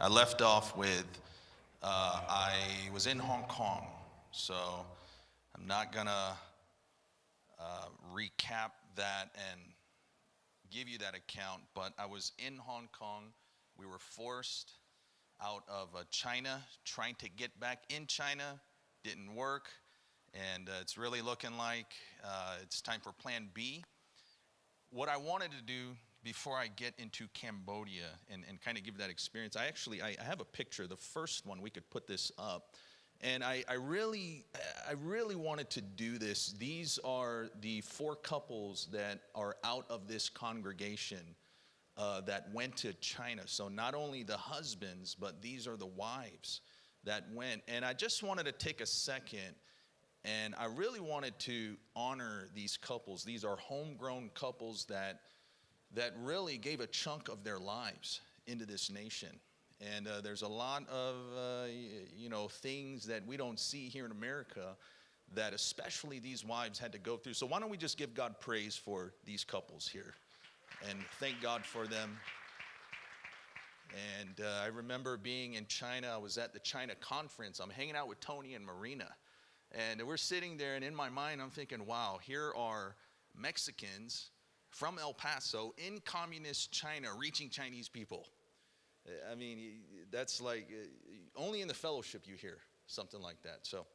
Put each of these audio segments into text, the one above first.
I left off with I was in Hong Kong, so I'm not gonna recap that and give you that account, but I was in Hong Kong. We were forced out of China, trying to get back in China, didn't work, and it's really looking like it's time for plan B. What I wanted to do before I get into Cambodia and kind of give that experience, I have a picture, the first one, we could put this up. And I really wanted to do this. These are the 4 couples that are out of this congregation that went to China. So not only the husbands, but these are the wives that went. And I just wanted to take a second, and I really wanted to honor these couples. These are homegrown couples that really gave a chunk of their lives into this nation. And there's a lot of, things that we don't see here in America that especially these wives had to go through. So why don't we just give God praise for these couples here and thank God for them. And I remember being in China. I was at the China conference. I'm hanging out with Tony and Marina. And we're sitting there, and in my mind, I'm thinking, wow, here are Mexicans from El Paso in communist China reaching Chinese people. I mean, that's like, only in the fellowship you hear something like that. So,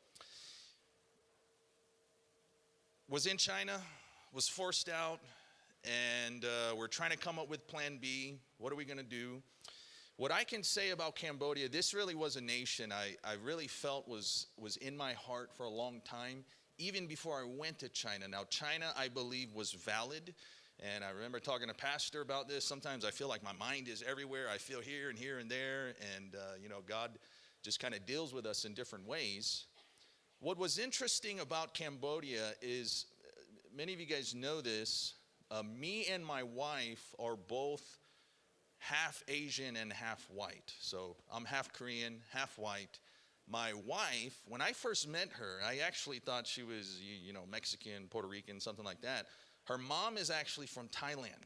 was in China, was forced out, and we're trying to come up with plan B. What are we going to do? What I can say about Cambodia, this really was a nation I really felt was in my heart for a long time, even before I went to China. Now, China, I believe, was valid. And I remember talking to Pastor about this. Sometimes I feel like my mind is everywhere. I feel here and there. And, God just kind of deals with us in different ways. What was interesting about Cambodia is, many of you guys know this, me and my wife are both half Asian and half white. So I'm half Korean, half white. My wife, when I first met her, I actually thought she was, Mexican, Puerto Rican, something like that. Her mom is actually from Thailand,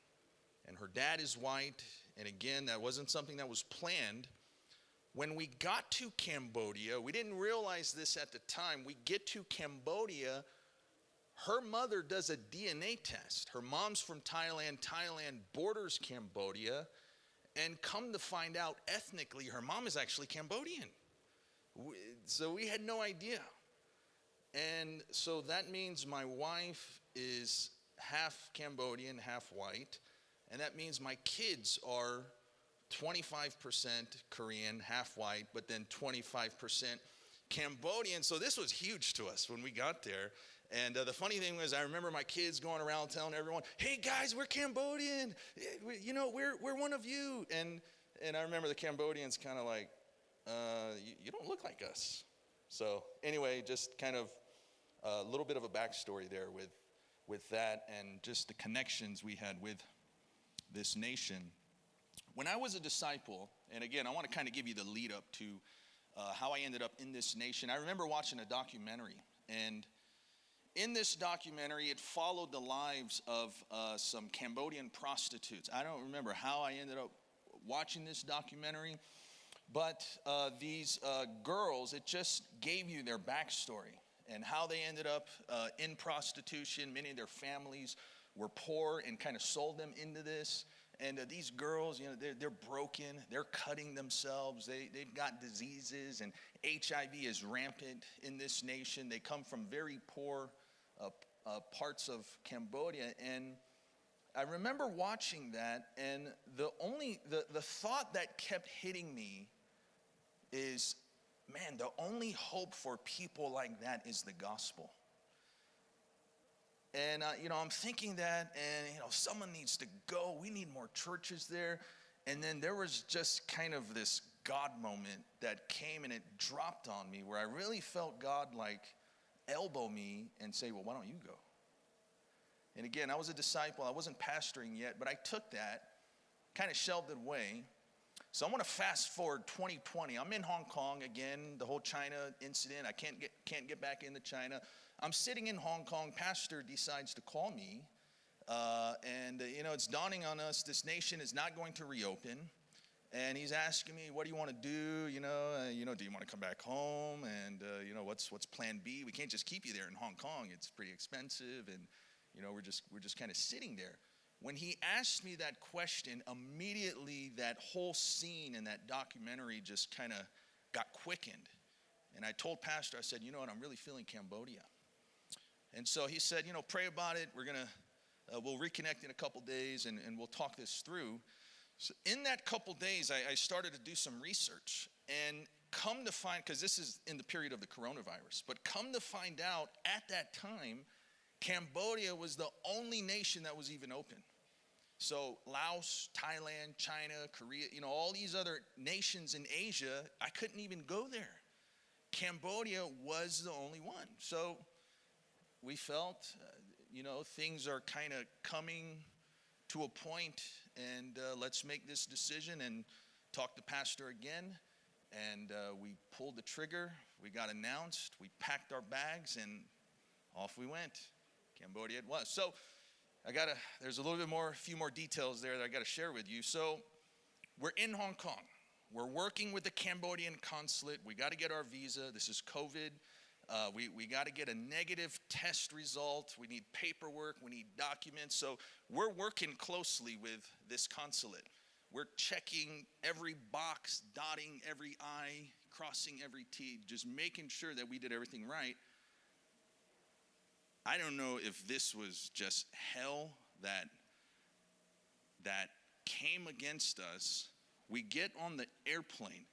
and her dad is white. And again, that wasn't something that was planned. When we got to Cambodia, we didn't realize this at the time. We get to Cambodia, her mother does a DNA test. Her mom's from Thailand. Thailand borders Cambodia. And come to find out, ethnically, her mom is actually Cambodian. So we had no idea. And so that means my wife is half Cambodian, half white, and that means my kids are 25% Korean, half white, but then 25% Cambodian. So this was huge to us when we got there. And the funny thing was, I remember my kids going around telling everyone, "Hey guys, we're Cambodian. We're one of you." And I remember the Cambodians kind of like, you don't look like us. So anyway, just kind of a little bit of a backstory there with that and just the connections we had with this nation. When I was a disciple, and again, I want to kind of give you the lead up to how I ended up in this nation. I remember watching a documentary, and in this documentary, it followed the lives of some Cambodian prostitutes. I don't remember how I ended up watching this documentary, but these girls, it just gave you their backstory and how they ended up in prostitution. Many of their families were poor and kind of sold them into this. And these girls, they're broken. They're cutting themselves. They've got diseases, and HIV is rampant in this nation. They come from very poor parts of Cambodia. And I remember watching that, and the thought that kept hitting me is, man, the only hope for people like that is the gospel. And, I'm thinking that, and, someone needs to go. We need more churches there. And then there was just kind of this God moment that came, and it dropped on me, where I really felt God like elbow me and say, well, why don't you go? And again, I was a disciple. I wasn't pastoring yet, but I took that, kind of shelved it away. So I want to fast forward 2020. I'm in Hong Kong again, the whole China incident. I can't get back into China. I'm sitting in Hong Kong. Pastor decides to call me. And it's dawning on us, this nation is not going to reopen. And he's asking me, what do you want to do? Do you want to come back home? And, what's plan B? We can't just keep you there in Hong Kong. It's pretty expensive. And, we're just kind of sitting there. When he asked me that question, immediately that whole scene in that documentary just kind of got quickened. And I told Pastor, I said, you know what, I'm really feeling Cambodia. And so he said, pray about it. We'll reconnect in a couple days and we'll talk this through. So in that couple days, I started to do some research and come to find, because this is in the period of the coronavirus, but come to find out at that time, Cambodia was the only nation that was even open. So Laos, Thailand, China, Korea, all these other nations in Asia, I couldn't even go there. Cambodia was the only one. So we felt, things are kind of coming to a point, and let's make this decision and talk to Pastor again. And we pulled the trigger. We got announced. We packed our bags, and off we went. Cambodia it was. So there's a few more details there that I got to share with you. So we're in Hong Kong. We're working with the Cambodian consulate. We got to get our visa. This is COVID. We got to get a negative test result. We need paperwork. We need documents. So we're working closely with this consulate. We're checking every box, dotting every I, crossing every T, just making sure that we did everything right. I don't know if this was just hell that came against us. We get on the airplane.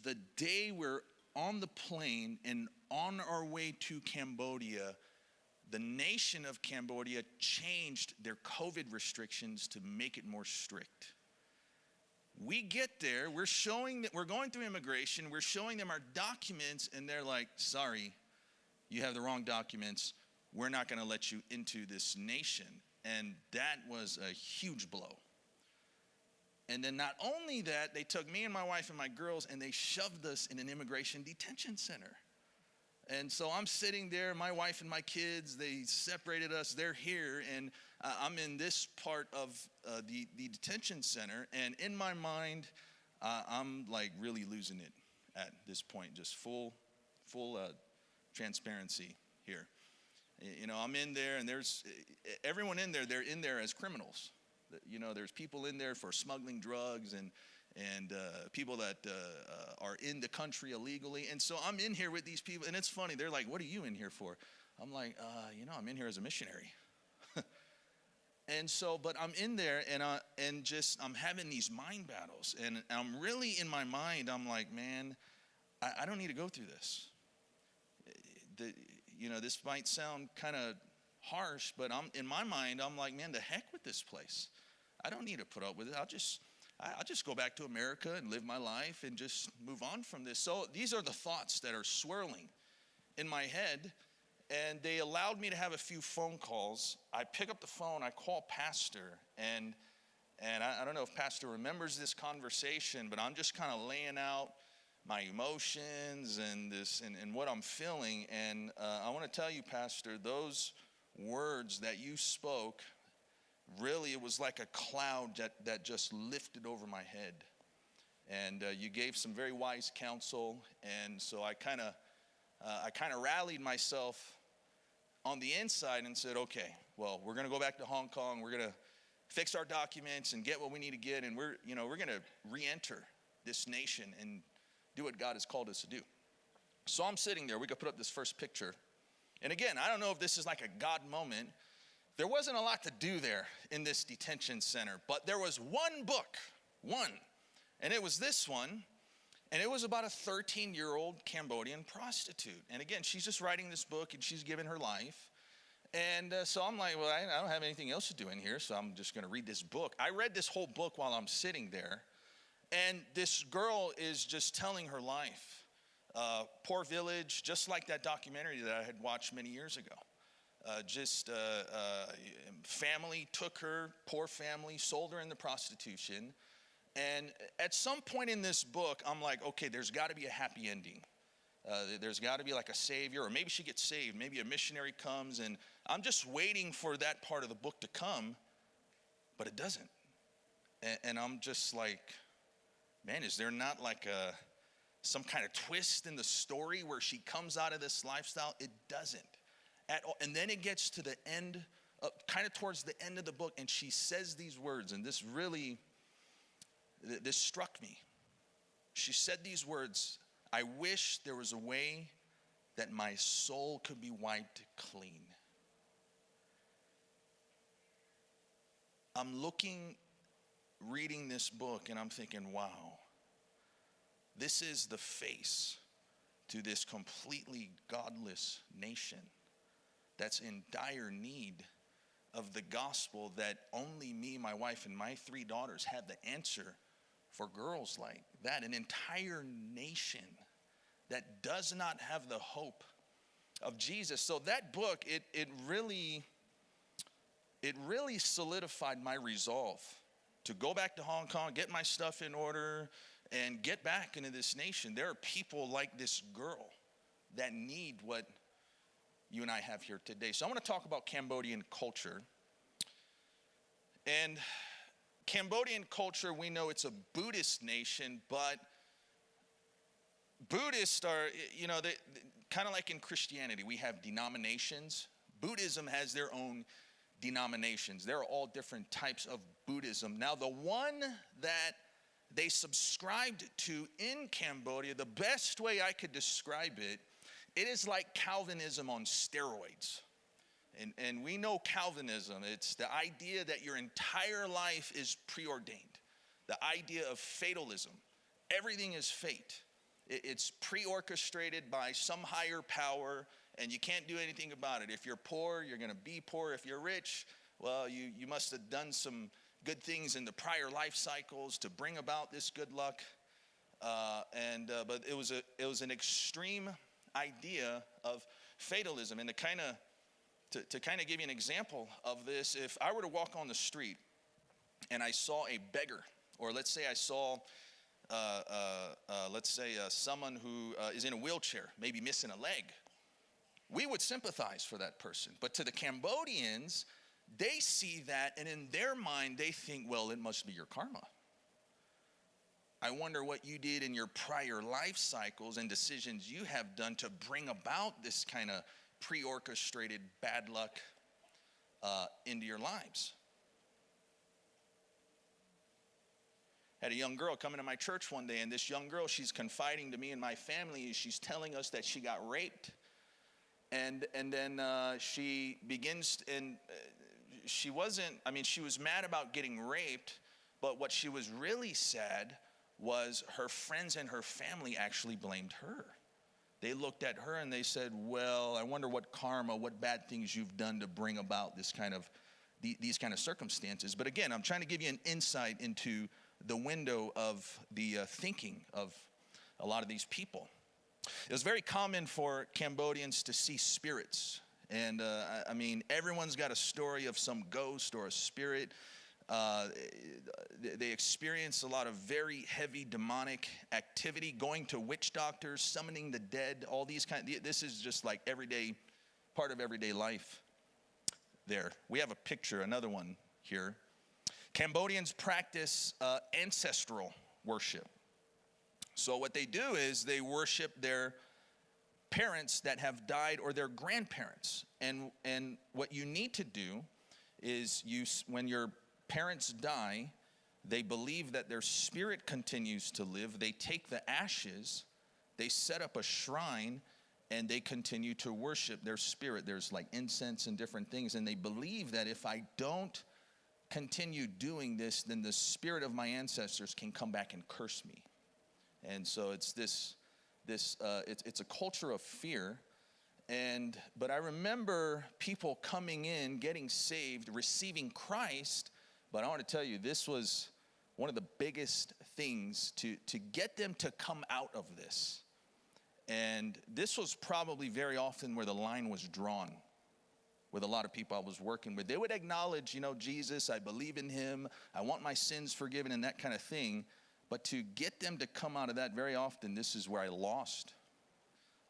The day we're on the plane and on our way to Cambodia, the nation of Cambodia changed their COVID restrictions to make it more strict. We get there, we're going through immigration, we're showing them our documents, and they're like, sorry, you have the wrong documents. We're not going to let you into this nation. And that was a huge blow. And then not only that, they took me and my wife and my girls and they shoved us in an immigration detention center. And so I'm sitting there, my wife and my kids, they separated us, they're here, and I'm in this part of the detention center. And in my mind, I'm like really losing it at this point, just full transparency here. I'm in there, and there's everyone in there, they're in there as criminals. There's people in there for smuggling drugs and people that are in the country illegally. And so I'm in here with these people, and it's funny. They're like, what are you in here for? I'm like, I'm in here as a missionary. And so, but I'm in there, and I'm having these mind battles. And I'm really, in my mind, I'm like, man, I don't need to go through this. This might sound kind of harsh, but in my mind, I'm like, man, the heck with this place. I don't need to put up with it. I'll just go back to America and live my life and just move on from this. So these are the thoughts that are swirling in my head, and they allowed me to have a few phone calls. I pick up the phone, I call Pastor, and I don't know if Pastor remembers this conversation, but I'm just kind of laying out my emotions and what I'm feeling. And I want to tell you, Pastor, those words that you spoke, really, it was like a cloud that just lifted over my head. And you gave some very wise counsel. And so I kind of rallied myself on the inside and said, okay, well, we're going to go back to Hong Kong. We're going to fix our documents and get what we need to get. And we're going to re-enter this nation and do what God has called us to do. So I'm sitting there. We could put up this first picture. And again, I don't know if this is like a God moment. There wasn't a lot to do there in this detention center, but there was one book, and it was this one, and it was about a 13-year-old Cambodian prostitute. And again, she's just writing this book, and she's giving her life. And so I'm like, well, I don't have anything else to do in here, so I'm just going to read this book. I read this whole book while I'm sitting there, and this girl is just telling her life. Poor village, just like that documentary that I had watched many years ago. Family took her, poor family, sold her into prostitution. And at some point in this book, I'm like, okay, there's got to be a happy ending. There's got to be like a savior, or maybe she gets saved. Maybe a missionary comes, and I'm just waiting for that part of the book to come, but it doesn't. And I'm just like, man, is there not like some kind of twist in the story where she comes out of this lifestyle? It doesn't at all. And then it gets to the end, kind of towards the end of the book, and she says these words, and this struck me. She said these words, "I wish there was a way that my soul could be wiped clean." I'm reading this book, and I'm thinking, wow, this is the face to this completely godless nation that's in dire need of the gospel that only me, my wife, and my 3 daughters have the answer for girls like that. An entire nation that does not have the hope of Jesus. So that book, it really solidified my resolve to go back to Hong Kong, get my stuff in order, and get back into this nation. There are people like this girl that need what you and I have here today. So I want to talk about Cambodian culture. And Cambodian culture, we know it's a Buddhist nation, but Buddhists are, they kind of like in Christianity, we have denominations. Buddhism has their own denominations. There are all different types of Buddhism. Now, the one that they subscribed to in Cambodia, the best way I could describe it, it is like Calvinism on steroids. And we know Calvinism. It's the idea that your entire life is preordained. The idea of fatalism. Everything is fate. It's pre-orchestrated by some higher power, and you can't do anything about it. If you're poor, you're going to be poor. If you're rich, well, you must have done some good things in the prior life cycles to bring about this good luck. But it was an extreme idea of fatalism. And to kind of give you an example of this, if I were to walk on the street and I saw a beggar, or let's say I saw someone who is in a wheelchair, maybe missing a leg, we would sympathize for that person. But to the Cambodians, they see that, and in their mind, they think, well, it must be your karma. I wonder what you did in your prior life cycles and decisions you have done to bring about this kind of pre-orchestrated bad luck into your lives. Had a young girl come into my church one day, and this young girl, she's confiding to me and my family. She's telling us that she got raped, and then she begins, and she was mad about getting raped, but what she was really sad was her friends and her family actually blamed her. They looked at her and they said, well, I wonder what karma, what bad things you've done to bring about these kind of circumstances. But again, I'm trying to give you an insight into the window of the thinking of a lot of these people. It was very common for Cambodians to see spirits. And everyone's got a story of some ghost or a spirit. They experience a lot of very heavy demonic activity, going to witch doctors, summoning the dead, all these this is just like part of everyday life there. We have a picture, another one here. Cambodians practice ancestral worship. So what they do is they worship their parents that have died or their grandparents. And what you need to do is when your parents die, they believe that their spirit continues to live. They take the ashes, they set up a shrine, and they continue to worship their spirit. There's like incense and different things, and they believe that if I don't continue doing this, then the spirit of my ancestors can come back and curse me. And so it's it's a culture of fear. But I remember people coming in, getting saved, receiving Christ. But I want to tell you, this was one of the biggest things to get them to come out of this. And this was probably very often where the line was drawn with a lot of people I was working with. They would acknowledge, Jesus, I believe in him, I want my sins forgiven and that kind of thing. But to get them to come out of that, very often, this is where I lost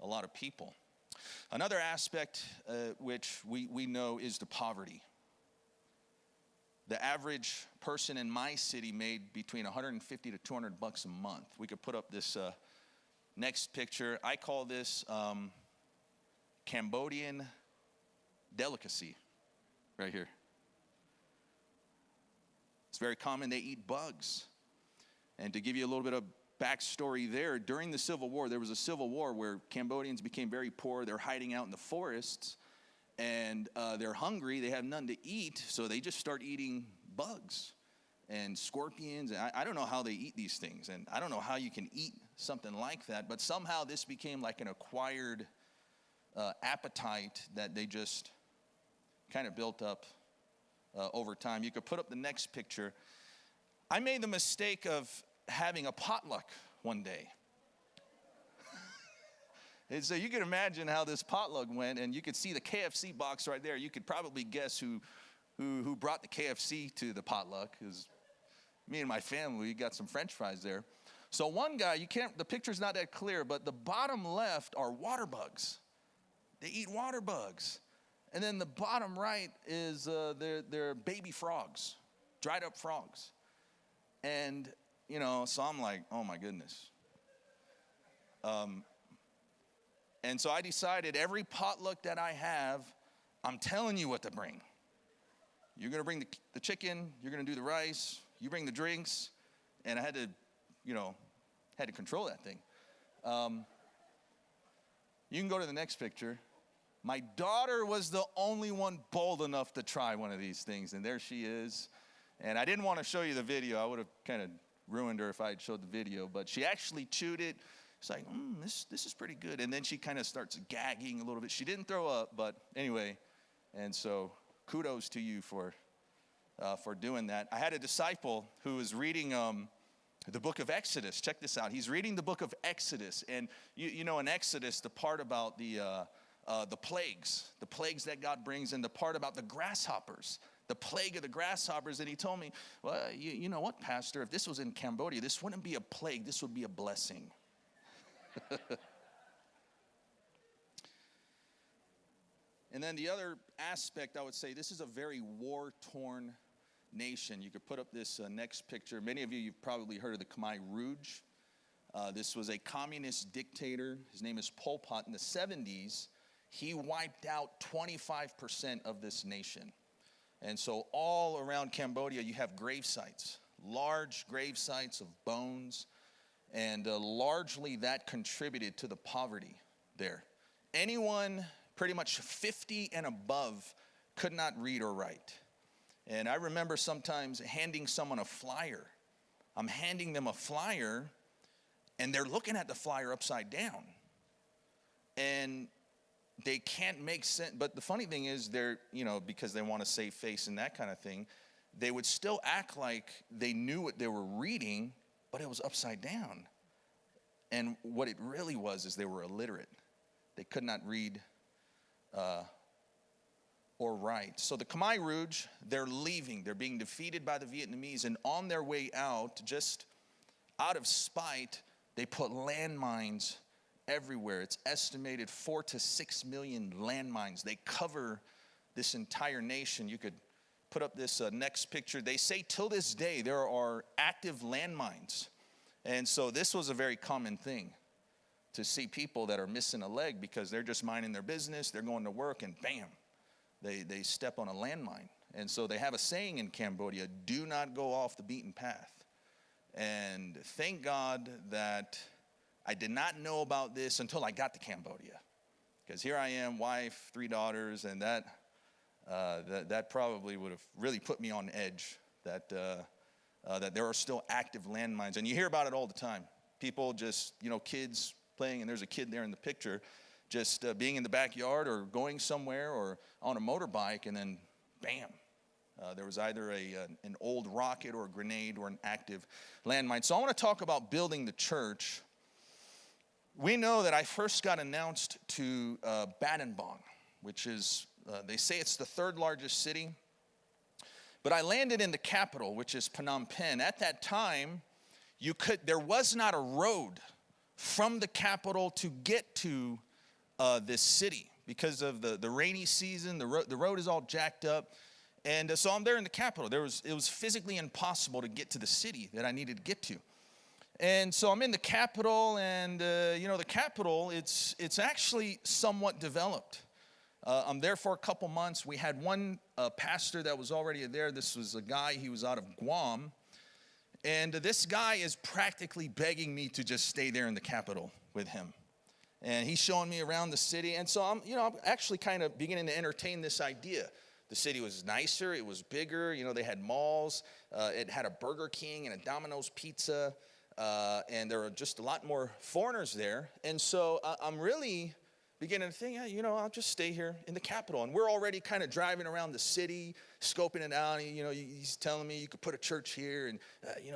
a lot of people. Another aspect which we know is the poverty. the average person in my city made between 150 to 200 bucks a month. We could put up this next picture. I call this Cambodian delicacy right here. It's very common. They eat bugs. And to give you a little bit of backstory there, during the Civil War, there was a civil war where Cambodians became very poor. They're hiding out in the forests, and they're hungry. They have nothing to eat, so they just start eating bugs and scorpions. And I don't know how they eat these things, and I don't know how you can eat something like that, but somehow this became like an acquired appetite that they just kind of built up over time. You could put up the next picture. I made the mistake of having a potluck one day. And so you can imagine how this potluck went, and you could see the KFC box right there. You could probably guess who brought the KFC to the potluck. It was me and my family. We got some French fries there. So one guy, the picture's not that clear, but the bottom left are water bugs. They eat water bugs. And then the bottom right is their baby frogs, dried up frogs. And, so I'm like, oh my goodness. And so I decided every potluck that I have, I'm telling you what to bring. You're going to bring the chicken, you're going to do the rice, you bring the drinks. And I had to control that thing. You can go to the next picture. My daughter was the only one bold enough to try one of these things, and there she is. And I didn't want to show you the video. I would have kind of ruined her if I had showed the video, but she actually chewed it. It's like, this is pretty good. And then she kind of starts gagging a little bit. She didn't throw up, but anyway. And so kudos to you for doing that. I had a disciple who was reading the book of Exodus. Check this out. He's reading the book of Exodus. And you know in Exodus, the part about the plagues that God brings, and the part about the grasshoppers, the plague of the grasshoppers. And he told me, well, you know what, Pastor, if this was in Cambodia, this wouldn't be a plague, this would be a blessing. And then the other aspect, I would say, this is a very war-torn nation. You could put up this next picture. Many of you've probably heard of the Khmer Rouge. This was a communist dictator. His name is Pol Pot. In the 70s, he wiped out 25% of this nation. And so all around Cambodia, you have grave sites, large grave sites of bones, and largely that contributed to the poverty there. Anyone pretty much 50 and above could not read or write. And I remember sometimes handing someone a flyer. I'm handing them a flyer, and they're looking at the flyer upside down. And they can't make sense. But the funny thing is, they're, because they want to save face and that kind of thing, they would still act like they knew what they were reading, but it was upside down. And what it really was is they were illiterate. They could not read or write. So the Khmer Rouge, they're leaving. They're being defeated by the Vietnamese. And on their way out, just out of spite, they put landmines everywhere. It's estimated 4 to 6 million landmines. They cover this entire nation. You could put up this next picture. They say till this day there are active landmines. And so this was a very common thing to see people that are missing a leg because they're just minding their business. They're going to work and bam, they step on a landmine. And so they have a saying in Cambodia, do not go off the beaten path. And thank God that I did not know about this until I got to Cambodia. Because here I am, wife, 3 daughters, and that probably would have really put me on edge, that there are still active landmines. And you hear about it all the time. People just, kids playing, and there's a kid there in the picture, just being in the backyard or going somewhere or on a motorbike, and then bam. There was either an old rocket or a grenade or an active landmine. So I want to talk about building the church. We know that I first got announced to Battambang, which is, they say it's the 3rd largest city. But I landed in the capital, which is Phnom Penh. At that time, there was not a road from the capital to get to this city because of the rainy season. The road is all jacked up. And so I'm there in the capital. It was physically impossible to get to the city that I needed to get to. And so I'm in the capital, and the capital, it's actually somewhat developed. I'm there for a couple months. We had one pastor that was already there. This was a guy, he was out of Guam. And this guy is practically begging me to just stay there in the capital with him. And he's showing me around the city. And so I'm actually kind of beginning to entertain this idea. The city was nicer, it was bigger, they had malls, it had a Burger King and a Domino's Pizza, and there were just a lot more foreigners there. And so I'm really beginning to think, I'll just stay here in the capital. And we're already kind of driving around the city, scoping it out. He's telling me you could put a church here, and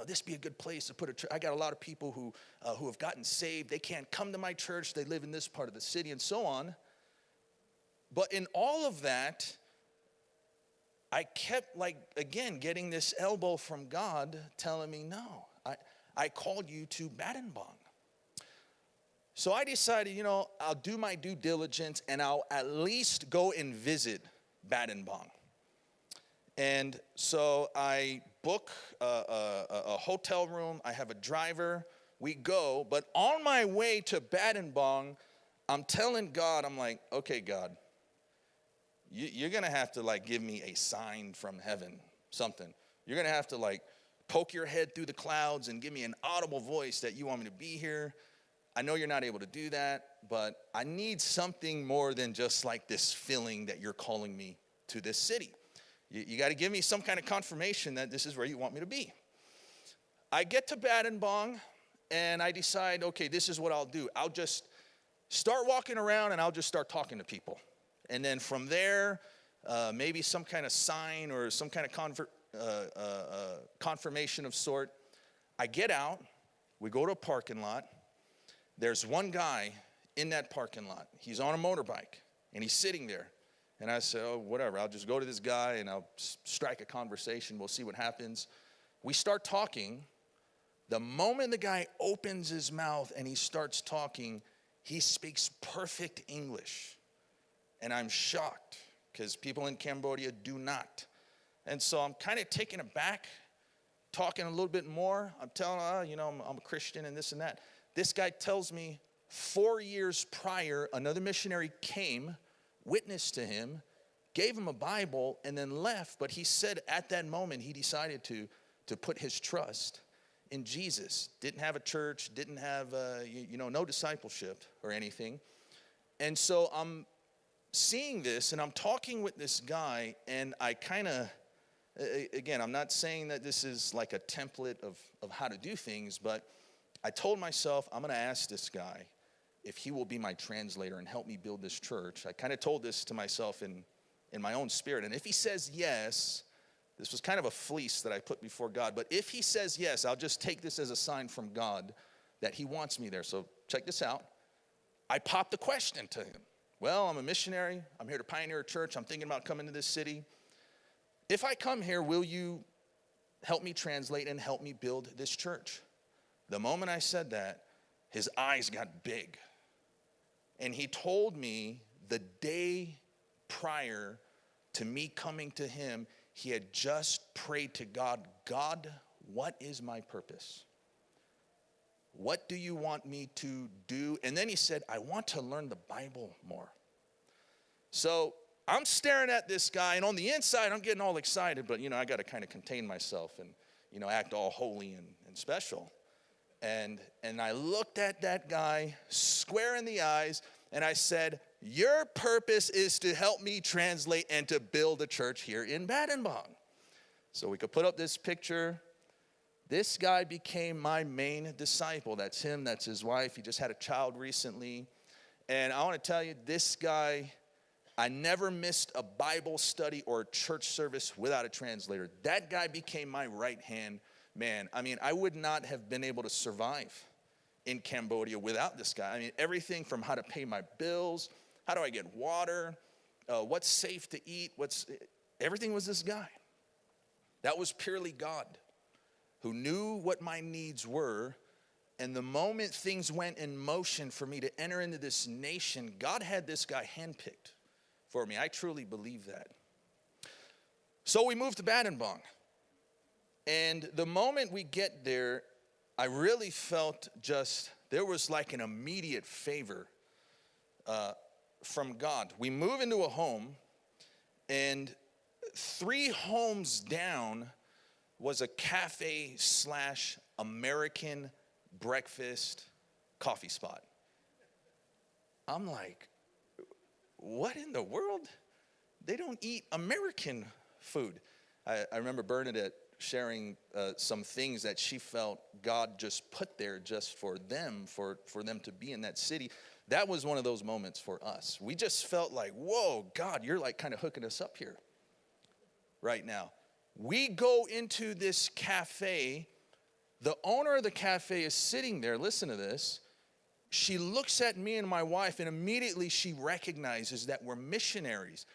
this be a good place to put a church. I got a lot of people who have gotten saved. They can't come to my church. They live in this part of the city, and so on. But in all of that, I kept, getting this elbow from God telling me, no, I called you to Badenbong. So I decided, I'll do my due diligence, and I'll at least go and visit Badenbong. And so I book a hotel room. I have a driver. We go. But on my way to Badenbong, I'm telling God, I'm like, okay, God, you're going to have to give me a sign from heaven, something. You're going to have to poke your head through the clouds and give me an audible voice that you want me to be here. I know you're not able to do that, but I need something more than just this feeling that you're calling me to this city. You got to give me some kind of confirmation that this is where you want me to be. I get to Badenbong, and I decide, okay, this is what I'll do. I'll just start walking around, and I'll just start talking to people. And then from there, maybe some kind of sign or some kind of confirmation of sort. I get out. We go to a parking lot. There's one guy in that parking lot. He's on a motorbike, and he's sitting there. And I said, oh, whatever. I'll just go to this guy, and I'll strike a conversation. We'll see what happens. We start talking. The moment the guy opens his mouth and he starts talking, he speaks perfect English. And I'm shocked because people in Cambodia do not. And so I'm kind of taken aback, talking a little bit more. I'm telling I'm a Christian and this and that. This guy tells me 4 years prior, another missionary came, witnessed to him, gave him a Bible, and then left. But he said at that moment he decided to put his trust in Jesus. Didn't have a church, didn't have, no discipleship or anything. And so I'm seeing this, and I'm talking with this guy, and I kind of, again, I'm not saying that this is like a template of how to do things, but I told myself I'm going to ask this guy if he will be my translator and help me build this church. I kind of told this to myself in my own spirit, and if he says yes, this was kind of a fleece that I put before God, but if he says yes, I'll just take this as a sign from God that he wants me there. So check this out. I popped the question to him. Well, I'm a missionary. I'm here to pioneer a church. I'm thinking about coming to this city. If I come here, will you help me translate and help me build this church? The moment I said that, his eyes got big. And he told me the day prior to me coming to him, he had just prayed to God, God, what is my purpose? What do you want me to do? And then he said, I want to learn the Bible more. So I'm staring at this guy, and on the inside, I'm getting all excited, but, I got to kind of contain myself and, act all holy and special. And I looked at that guy square in the eyes, and I said, your purpose is to help me translate and to build a church here in Badenbong. So we could put up this picture. This guy became my main disciple. That's him, that's his wife. He just had a child recently. And I want to tell you, this guy, I never missed a Bible study or a church service without a translator. That guy became my right-hand man. I would not have been able to survive in Cambodia without this guy. Everything from how to pay my bills, how do I get water, what's safe to eat, everything was this guy. That was purely God, who knew what my needs were. And the moment things went in motion for me to enter into this nation, God had this guy handpicked for me. I truly believe that. So we moved to Battambang. And the moment we get there, I really felt there was like an immediate favor from God. We move into a home, and 3 homes down was a cafe / American breakfast coffee spot. I'm like, what in the world? They don't eat American food. I remember Bernadette sharing some things that she felt God just put there just for them to be in that city. That was one of those moments for us. We just felt like, whoa, God, you're like kind of hooking us up here right now. We go into this cafe. The owner of the cafe is sitting there. Listen to this. She looks at me and my wife, and immediately she recognizes that we're missionaries.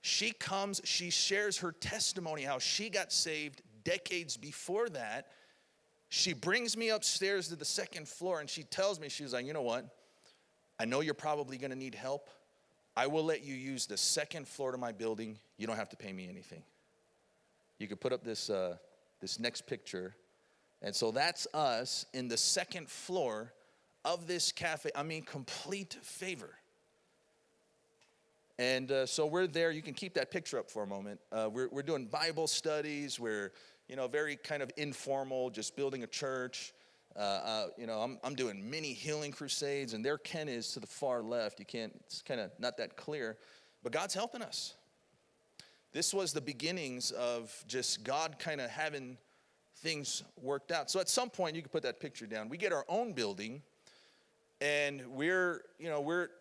She comes, she shares her testimony, how she got saved decades before that. She brings me upstairs to the 2nd floor, and she tells me, she's like, you know what? I know you're probably going to need help. I will let you use the 2nd floor to my building. You don't have to pay me anything. You could put up this next picture. And so that's us in the 2nd floor of this cafe. I mean, complete favor. And so we're there. You can keep that picture up for a moment. We're doing Bible studies. We're, very kind of informal, just building a church. I'm doing mini healing crusades, and there Ken is to the far left. It's kind of not that clear, but God's helping us. This was the beginnings of just God kind of having things worked out. So at some point, you can put that picture down. We get our own building, and we're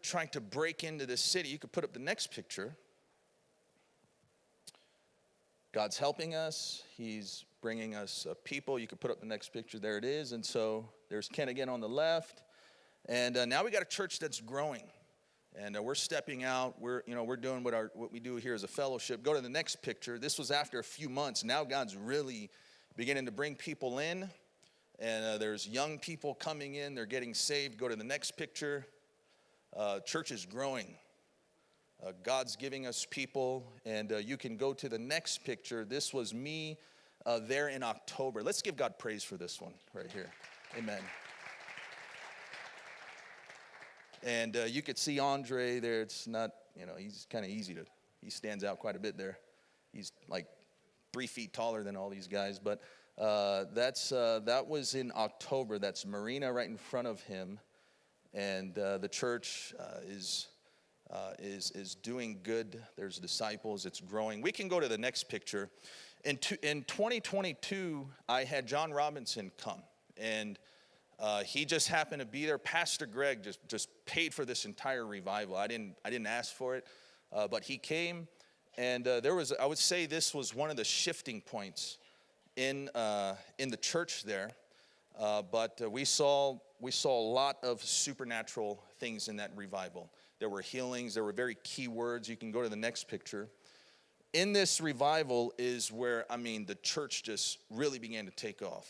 trying to break into this city. You could put up the next picture. God's helping us. He's bringing us people. You could put up the next picture. There it is. And so there's Ken again on the left. And now we got a church that's growing. And we're stepping out. We're doing what we do here as a fellowship. Go to the next picture. This was after a few months. Now God's really beginning to bring people in. And there's young people coming in. They're getting saved. Go to the next picture. Church is growing. God's giving us people. And you can go to the next picture. This was me there in October. Let's give God praise for this one right here. Amen. And you could see Andre there. It's not, he's kind of he stands out quite a bit there. He's like 3 feet taller than all these guys. But that was in October. That's Marina right in front of him. And the church is doing good. There's disciples. It's growing. We can go to the next picture. In 2022, I had John Robinson come. And he just happened to be there. Pastor Greg just paid for this entire revival. I didn't ask for it, but he came, and I would say this was one of the shifting points in the church there. But we saw a lot of supernatural things in that revival. There were healings. There were very key words. You can go to the next picture. In this revival is where the church just really began to take off.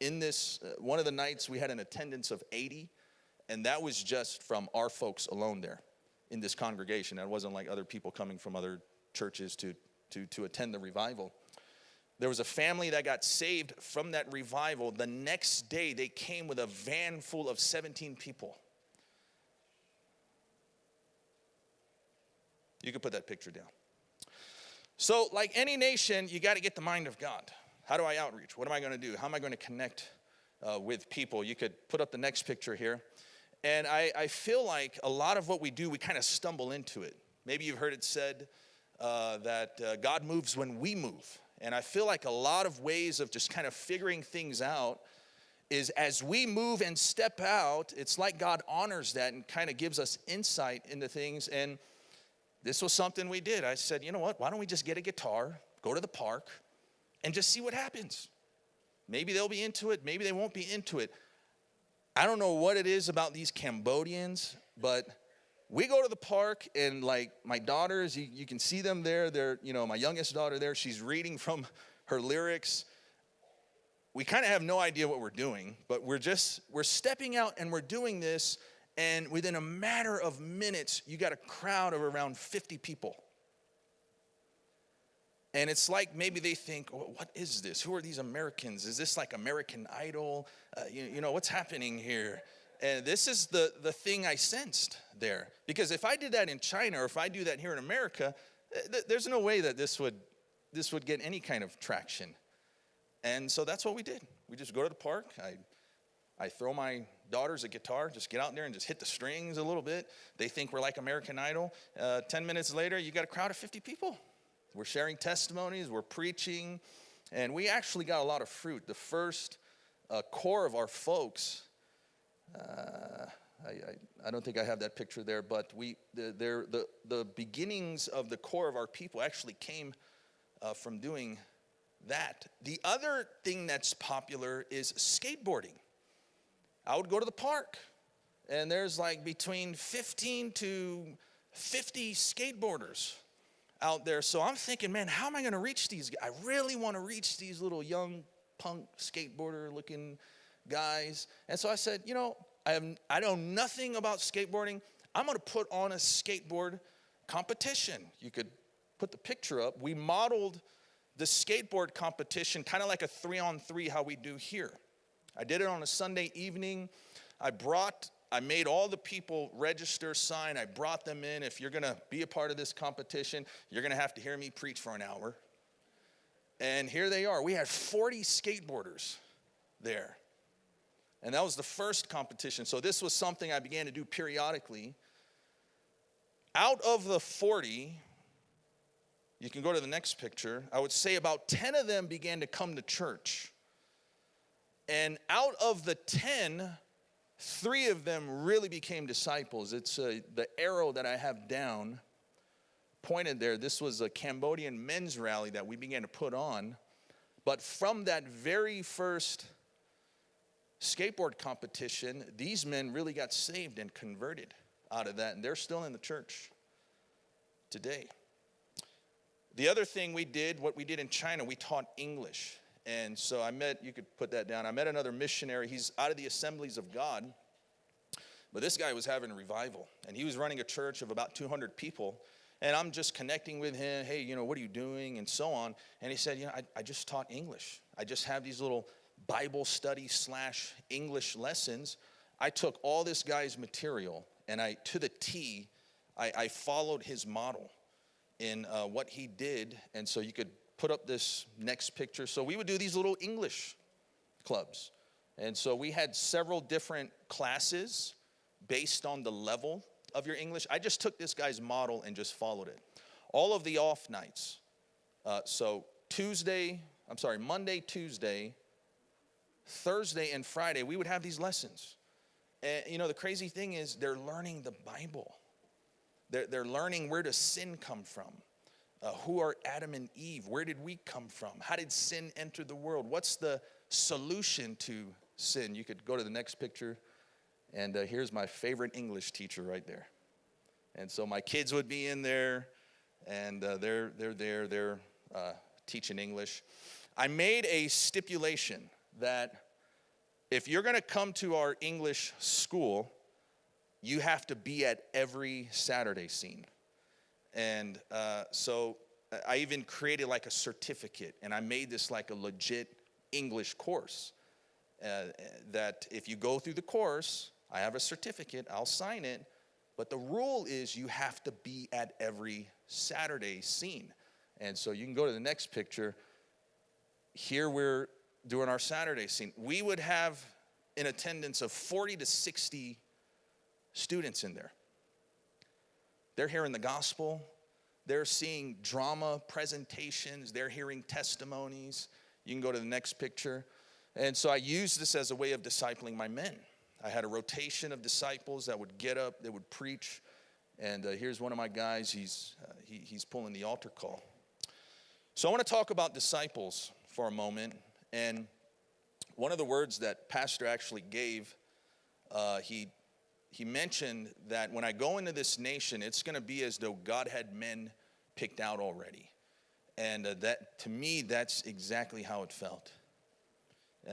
In this, one of the nights we had an attendance of 80, and that was just from our folks alone there in this congregation. That wasn't like other people coming from other churches to attend the revival. There was a family that got saved from that revival. The next day, they came with a van full of 17 people. You can put that picture down. So, like any nation, you got to get the mind of God. How do I outreach? What am I going to do? How am I going to connect with people? You could put up the next picture here. And I feel like a lot of what we do, we kind of stumble into it. Maybe you've heard it said that God moves when we move. And I feel like a lot of ways of just kind of figuring things out is as we move and step out, it's like God honors that and kind of gives us insight into things. And this was something we did. I said, you know what? Why don't we just get a guitar, go to the park, and just see what happens? Maybe they'll be into it. Maybe they won't be into it. I don't know what it is about these Cambodians, but we go to the park, and like my daughters, you can see them there. They're, my youngest daughter there, she's reading from her lyrics. We kind of have no idea what we're doing, but we're stepping out and we're doing this. And within a matter of minutes, you got a crowd of around 50 people. And it's like maybe they think, what is this? Who are these Americans? Is this like American Idol? What's happening here? And this is the thing I sensed there. Because if I did that in China or if I do that here in America, there's no way that this would get any kind of traction. And so that's what we did. We just go to the park. I throw my daughters a guitar, just get out there and just hit the strings a little bit. They think we're like American Idol. 10 minutes later, you got a crowd of 50 people. We're sharing testimonies, we're preaching, and we actually got a lot of fruit. The first core of our folks, I don't think I have that picture there, but the beginnings of the core of our people actually came from doing that. The other thing that's popular is skateboarding. I would go to the park, and there's like between 15 to 50 skateboarders out there. So I'm thinking, man, how am I going to reach these guys? I really want to reach these little young punk skateboarder looking guys. And so I said, I know nothing about skateboarding. I'm going to put on a skateboard competition. You could put the picture up. We modeled the skateboard competition kind of like a 3-on-3 how we do here. I did it on a Sunday evening. I made all the people register, sign. I brought them in. If you're going to be a part of this competition, you're going to have to hear me preach for an hour. And here they are. We had 40 skateboarders there. And that was the first competition. So this was something I began to do periodically. Out of the 40, you can go to the next picture, I would say about 10 of them began to come to church. And out of the 10, 3 of them really became disciples. It's the arrow that I have down pointed there. This was a Cambodian men's rally that we began to put on. But from that very first skateboard competition, these men really got saved and converted out of that. And they're still in the church today. The other thing we did, what we did in China, we taught English. And so you could put that down. I met another missionary. He's out of the Assemblies of God. But this guy was having a revival. And he was running a church of about 200 people. And I'm just connecting with him. Hey, what are you doing? And so on. And he said, I just taught English. I just have these little Bible study / English lessons. I took all this guy's material. And to the T, I followed his model in what he did. And so you could put up this next picture. So we would do these little English clubs. And so we had several different classes based on the level of your English. I just took this guy's model and just followed it. All of the off nights. So Monday, Tuesday, Thursday, and Friday, we would have these lessons. And the crazy thing is they're learning the Bible. They're learning where does sin come from. Who are Adam and Eve? Where did we come from? How did sin enter the world? What's the solution to sin? You could go to the next picture. And here's my favorite English teacher right there. And so my kids would be in there, and they're there. They're teaching English. I made a stipulation that if you're going to come to our English school, you have to be at every Saturday scene. And so I even created like a certificate, and I made this like a legit English course. That if you go through the course, I have a certificate, I'll sign it, but the rule is you have to be at every Saturday scene. And so you can go to the next picture. Here we're doing our Saturday scene. We would have an attendance of 40 to 60 students in there. They're hearing the gospel. They're seeing drama presentations. They're hearing testimonies. You can go to the next picture. And so I used this as a way of discipling my men. I had a rotation of disciples that would get up, they would preach. And here's one of my guys. He's pulling the altar call. So I want to talk about disciples for a moment. And one of the words that Pastor actually gave, he mentioned that when I go into this nation, it's going to be as though God had men picked out already. And that, to me, that's exactly how it felt.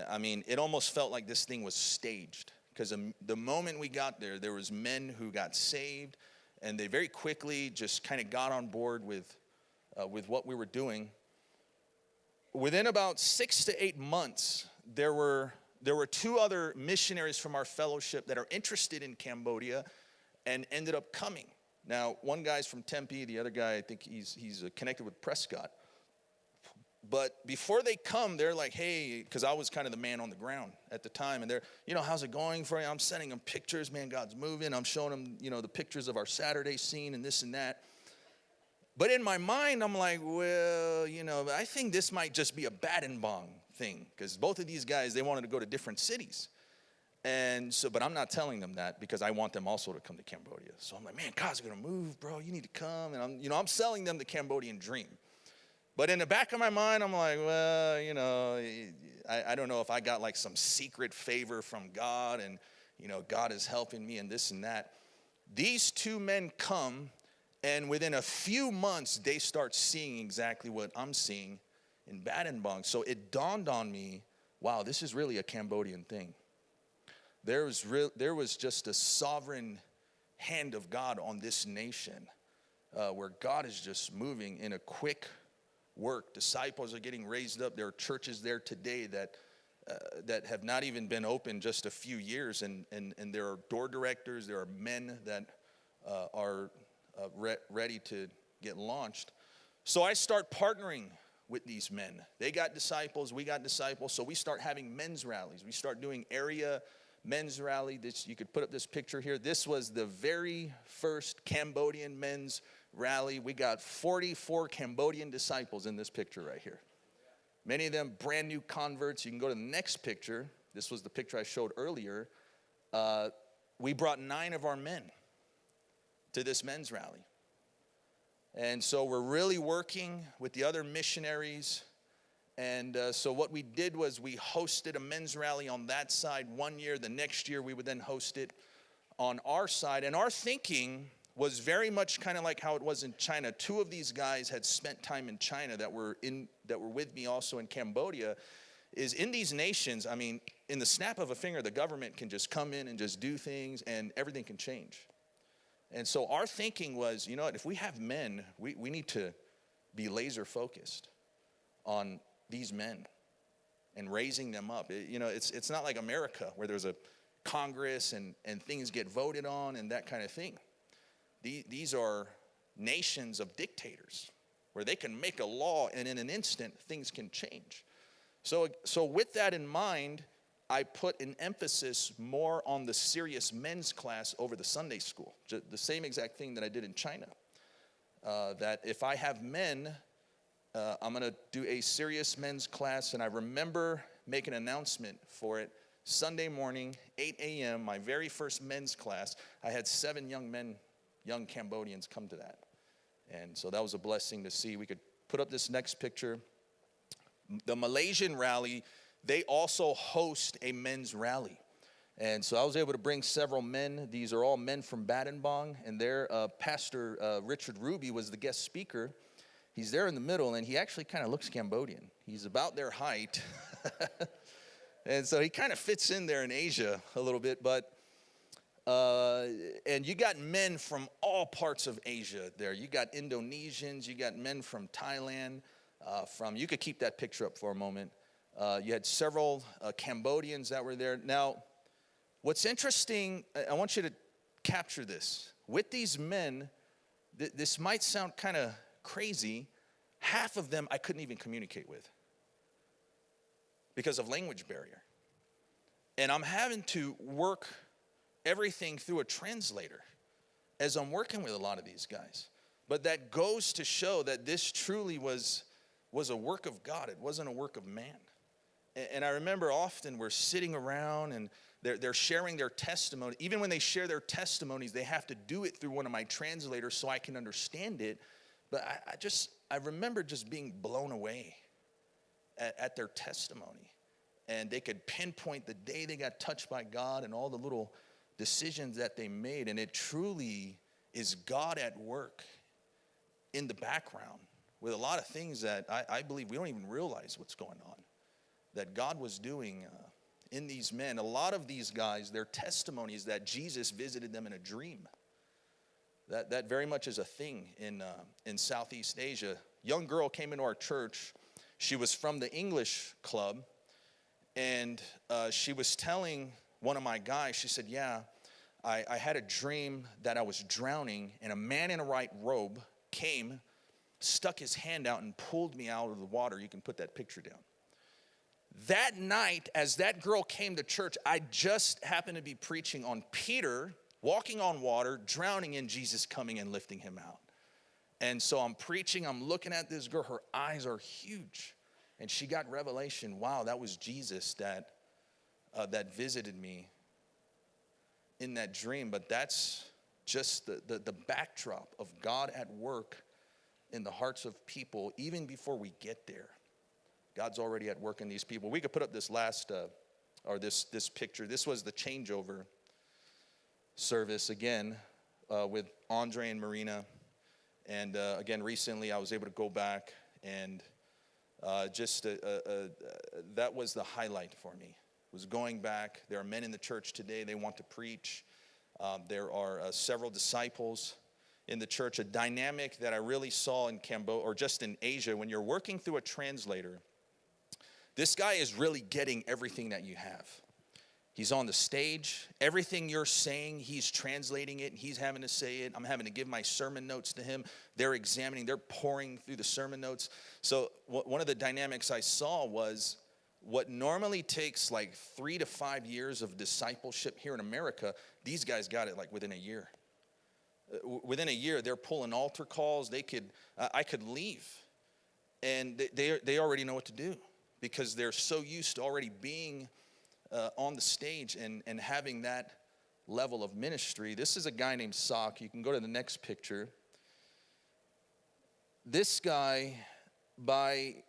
I mean, it almost felt like this thing was staged. Because the moment we got there, there was men who got saved. And they very quickly just kind of got on board with what we were doing. within about 6 to 8 months, there were 2 other missionaries from our fellowship that are interested in Cambodia and ended up coming. Now, one guy's from Tempe, the other guy, I think he's connected with Prescott. But before they come, they're like, hey, because I was kind of the man on the ground at the time. And they're, how's it going for you? I'm sending them pictures, man, God's moving. I'm showing them, the pictures of our Saturday scene and this and that. But in my mind, I'm like, well, I think this might just be a Baden-Bong thing. Because both of these guys, they wanted to go to different cities. And so, but I'm not telling them that because I want them also to come to Cambodia. So I'm like, man, God's going to move, bro. You need to come. And I'm selling them the Cambodian dream. But in the back of my mind, I'm like, well, I don't know if I got like some secret favor from God and, God is helping me and this and that. These 2 men come, and within a few months, they start seeing exactly what I'm seeing in Baden-Bong. So it dawned on me, wow, this is really a Cambodian thing. There was just a sovereign hand of God on this nation where God is just moving in a quick work. Disciples are getting raised up. There are churches there today that have not even been open just a few years, and there are door directors. There are men that are ready to get launched. So I start partnering with these men. They got disciples. We got disciples. So we start having men's rallies. We start doing area men's rally. You could put up this picture here. This was the very first Cambodian men's rally. We got 44 Cambodian disciples in this picture right here. Many of them brand new converts. You can go to the next picture. This was the picture I showed earlier. We brought 9 of our men to this men's rally. And so we're really working with the other missionaries. And so what we did was we hosted a men's rally on that side 1 year. The next year we would then host it on our side. And our thinking was very much kind of like how it was in China. 2 of these guys had spent time in China that were with me also in Cambodia. Is in these nations, I mean, in the snap of a finger, the government can just come in and just do things and everything can change. And so our thinking was, what, if we have men, we need to be laser focused on these men and raising them up. It's not like America where there's a Congress and things get voted on and that kind of thing. These are nations of dictators where they can make a law and in an instant things can change. So with that in mind, I put an emphasis more on the serious men's class over the Sunday school. The same exact thing that I did in China. That if I have men, I'm going to do a serious men's class. And I remember making an announcement for it Sunday morning, 8 a.m., my very first men's class. I had 7 young Cambodians come to that. And so that was a blessing to see. We could put up this next picture. The Malaysian rally, they also host a men's rally. And so I was able to bring several men. These are all men from Baden-Bong. And there, Pastor Richard Ruby was the guest speaker. He's there in the middle, and he actually kind of looks Cambodian. He's about their height. And so he kind of fits in there in Asia a little bit. But and you got men from all parts of Asia there. You got Indonesians. You got men from Thailand. You could keep that picture up for a moment. You had several Cambodians that were there. Now, what's interesting, I want you to capture this. With these men, this might sound kind of crazy. Half of them I couldn't even communicate with because of language barrier. And I'm having to work everything through a translator as I'm working with a lot of these guys. But that goes to show that this truly was a work of God. It wasn't a work of man. And I remember often we're sitting around and they're sharing their testimony. Even when they share their testimonies, they have to do it through one of my translators so I can understand it. But I remember just being blown away at their testimony. And they could pinpoint the day they got touched by God and all the little decisions that they made. And it truly is God at work in the background with a lot of things that I believe we don't even realize what's going on, that God was doing in these men. A lot of these guys, their testimony is that Jesus visited them in a dream. That very much is a thing in Southeast Asia. Young girl came into our church. She was from the English club, and she was telling one of my guys, she said, yeah, I had a dream that I was drowning, and a man in a white robe came, stuck his hand out, and pulled me out of the water. You can put that picture down. That night, as that girl came to church, I just happened to be preaching on Peter walking on water, drowning in Jesus coming and lifting him out. And so I'm preaching, I'm looking at this girl, her eyes are huge. And she got revelation, wow, that was Jesus that visited me in that dream. But that's just the backdrop of God at work in the hearts of people, even before we get there. God's already at work in these people. We could put up this last, this picture. This was the changeover service again with Andre and Marina. And again, recently I was able to go back, and that was the highlight for me, was going back. There are men in the church today, they want to preach. There are several disciples in the church. A dynamic that I really saw in Cambodia, or just in Asia, when you're working through a translator, this guy is really getting everything that you have. He's on the stage. Everything you're saying, he's translating it. He's having to say it. I'm having to give my sermon notes to him. They're examining. They're pouring through the sermon notes. So one of the dynamics I saw was what normally takes like 3 to 5 years of discipleship here in America, these guys got it like within a year. Within a year, they're pulling altar calls. I could leave, and they already know what to do, because they're so used to already being on the stage and having that level of ministry. This is a guy named Sok. You can go to the next picture. This guy, this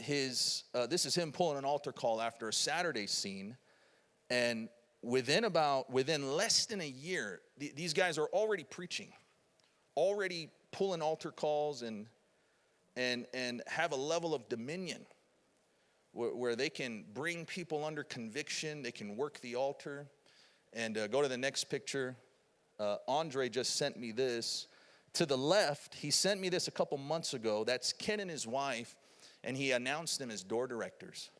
is him pulling an altar call after a Saturday scene, and within less than a year, these guys are already preaching, already pulling altar calls, and have a level of dominion where they can bring people under conviction. They can work the altar. And go to the next picture. Andre just sent me this. To the left, he sent me this a couple months ago. That's Ken and his wife, and he announced them as door directors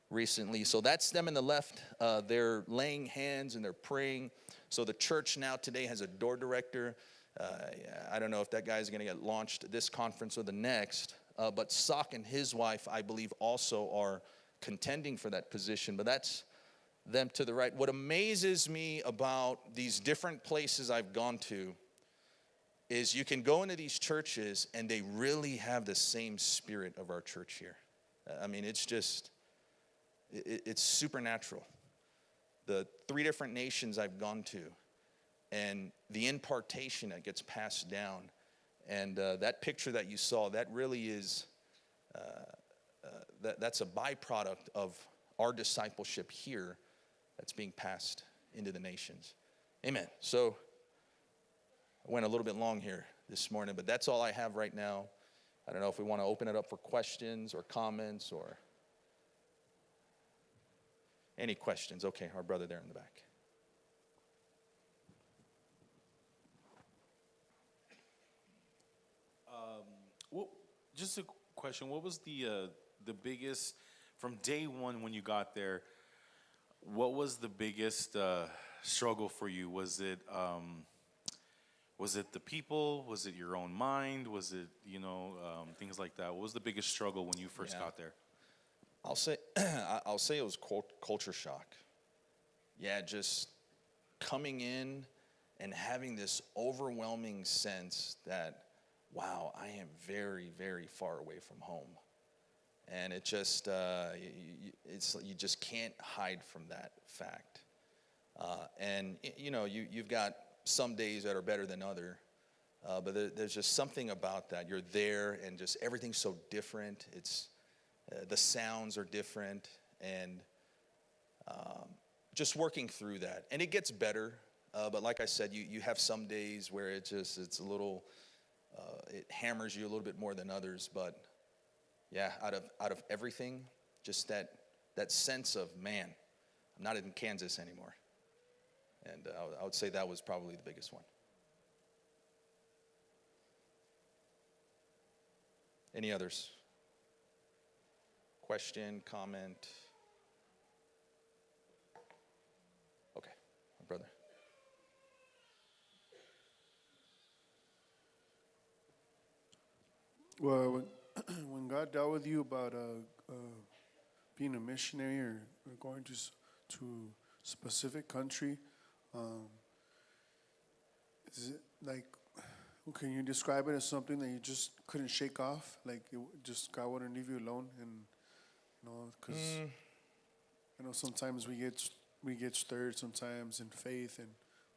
recently. So that's them in the left. They're laying hands and they're praying. So the church now today has a door director. I don't know if that guy's going to get launched this conference or the next. But Sok and his wife, I believe, also are contending for that position. But that's them to the right. What amazes me about these different places I've gone to is you can go into these churches and they really have the same spirit of our church here. I mean, it's just, it's supernatural. The 3 different nations I've gone to, and the impartation that gets passed down. And that picture that you saw, that really is, that's a byproduct of our discipleship here that's being passed into the nations. Amen. So I went a little bit long here this morning, but that's all I have right now. I don't know if we want to open it up for questions or comments or any questions. Okay, our brother there in the back. Well, just a question. What was the biggest, from day one when you got there, what was the biggest struggle for you? Was it the people? Was it your own mind? Was it, things like that? What was the biggest struggle when you first got there? I'll say it was culture shock. Yeah, just coming in and having this overwhelming sense that, wow, I am very, very far away from home. And it just, you just can't hide from that fact. And, you've got some days that are better than other, but there's just something about that. You're there, and just everything's so different. It's, the sounds are different, and just working through that. And it gets better, but like I said, you have some days where it's a little, it hammers you a little bit more than others. But yeah, out of everything, just that sense of, man, I'm not in Kansas anymore. And I would say that was probably the biggest one. Any others? Question, comment? Okay, my brother. Well, when, when God dealt with you about being a missionary or going to specific country, um, is it like, can you describe it as something that you just couldn't shake off? Like, just God wouldn't leave you alone, and because I know sometimes we get stirred sometimes in faith,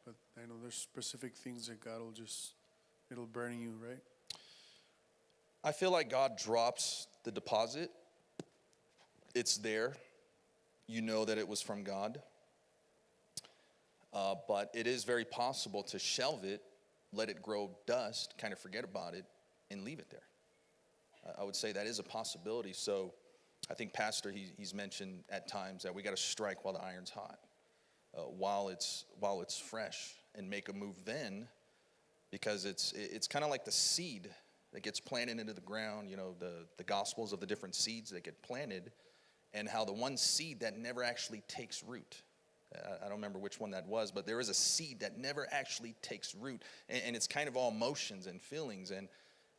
but I know there's specific things that God will it'll burn in you, right? I feel like God drops the deposit. It's there. You know that it was from God. But it is very possible to shelve it, let it grow dust, kind of forget about it, and leave it there. I would say that is a possibility. So I think Pastor, he's mentioned at times that we got to strike while the iron's hot, while it's fresh, and make a move then, because it's kind of like the seed that gets planted into the ground, the gospels of the different seeds that get planted, and how the one seed that never actually takes root. I don't remember which one that was, but there is a seed that never actually takes root, and it's kind of all emotions and feelings. And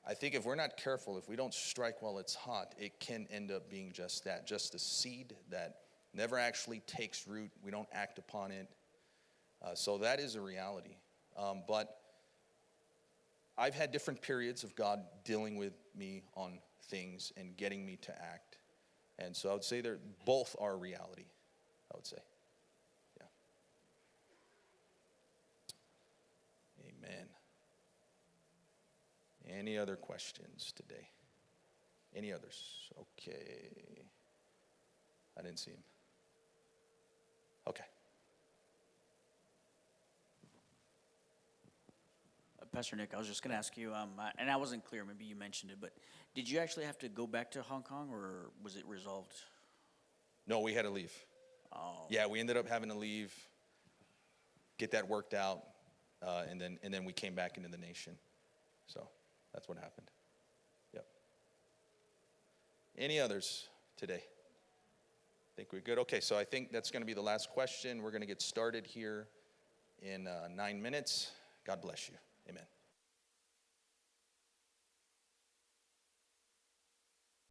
I think if we're not careful, if we don't strike while it's hot, it can end up being just that, just a seed that never actually takes root. We don't act upon it. So that is a reality. But I've had different periods of God dealing with me on things and getting me to act. And so I would say both are reality, I would say. Yeah. Amen. Any other questions today? Any others? Okay. I didn't see him. Okay. Pastor Nick, I was just going to ask you, and I wasn't clear, maybe you mentioned it, but did you actually have to go back to Hong Kong, or was it resolved? No, we had to leave. Oh. Yeah, we ended up having to leave, get that worked out, and then we came back into the nation. So that's what happened. Yep. Any others today? I think we're good. Okay, so I think that's going to be the last question. We're going to get started here in 9 minutes. God bless you. Amen.